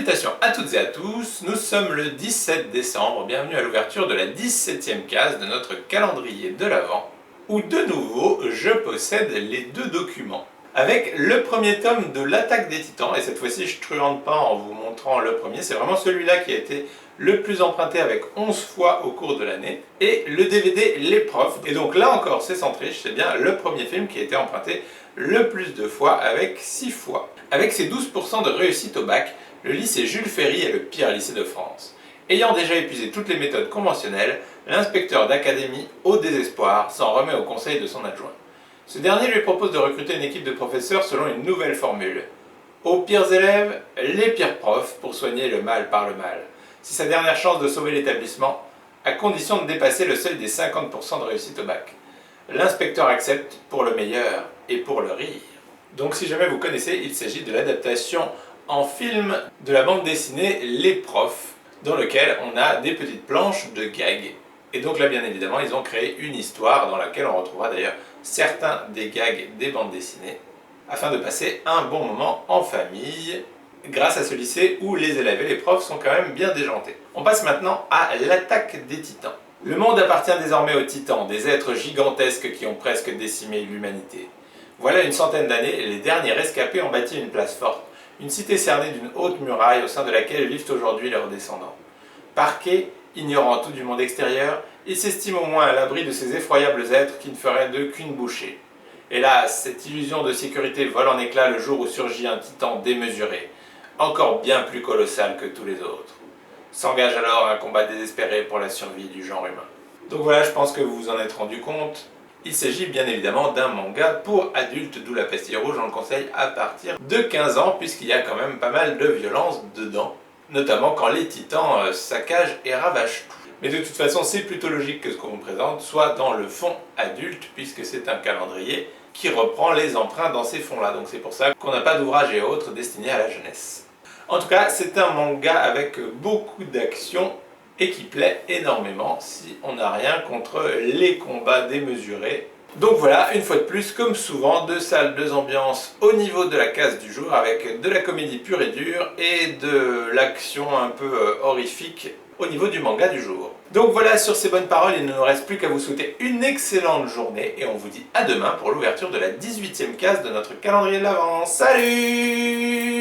Salutations à toutes et à tous, nous sommes le 17 décembre, bienvenue à l'ouverture de la 17e case de notre calendrier de l'Avent, où de nouveau je possède les deux documents. Avec le premier tome de l'Attaque des Titans, et cette fois-ci je truande pas en vous montrant le premier, c'est vraiment celui-là qui a été le plus emprunté avec 11 fois au cours de l'année, et le DVD Les Profs, et donc là encore c'est sans triche, c'est bien le premier film qui a été emprunté le plus de fois avec 6 fois. Avec ses 12% de réussite au bac, le lycée Jules Ferry est le pire lycée de France. Ayant déjà épuisé toutes les méthodes conventionnelles, l'inspecteur d'académie, au désespoir, s'en remet au conseil de son adjoint. Ce dernier lui propose de recruter une équipe de professeurs selon une nouvelle formule. Aux pires élèves, les pires profs pour soigner le mal par le mal. C'est sa dernière chance de sauver l'établissement, à condition de dépasser le seuil des 50% de réussite au bac. L'inspecteur accepte pour le meilleur et pour le rire. Donc si jamais vous connaissez, il s'agit de l'adaptation en film de la bande dessinée Les Profs, dans lequel on a des petites planches de gags. Et donc là, bien évidemment, ils ont créé une histoire dans laquelle on retrouvera d'ailleurs certains des gags des bandes dessinées, afin de passer un bon moment en famille, grâce à ce lycée où les élèves et les profs sont quand même bien déjantés. On passe maintenant à l'Attaque des Titans. Le monde appartient désormais aux Titans, des êtres gigantesques qui ont presque décimé l'humanité. Voilà une centaine d'années, les derniers rescapés ont bâti une place forte, une cité cernée d'une haute muraille au sein de laquelle vivent aujourd'hui leurs descendants. Parqués, ignorant tout du monde extérieur, ils s'estiment au moins à l'abri de ces effroyables êtres qui ne feraient d'eux qu'une bouchée. Hélas, cette illusion de sécurité vole en éclats le jour où surgit un titan démesuré, encore bien plus colossal que tous les autres. S'engage alors un combat désespéré pour la survie du genre humain. Donc voilà, je pense que vous vous en êtes rendu compte. Il s'agit bien évidemment d'un manga pour adultes, d'où la pastille rouge, on le conseille à partir de 15 ans, puisqu'il y a quand même pas mal de violence dedans, notamment quand les titans saccagent et ravagent tout. Mais de toute façon, c'est plutôt logique que ce qu'on vous présente soit dans le fond adulte, puisque c'est un calendrier qui reprend les emprunts dans ces fonds-là. Donc c'est pour ça qu'on n'a pas d'ouvrage et autres destinés à la jeunesse. En tout cas, c'est un manga avec beaucoup d'action et qui plaît énormément si on n'a rien contre les combats démesurés. Donc voilà, une fois de plus, comme souvent, deux salles, deux ambiances au niveau de la case du jour, avec de la comédie pure et dure et de l'action un peu horrifique au niveau du manga du jour. Donc voilà, sur ces bonnes paroles, il ne nous reste plus qu'à vous souhaiter une excellente journée et on vous dit à demain pour l'ouverture de la 18e case de notre calendrier de l'Avent. Salut!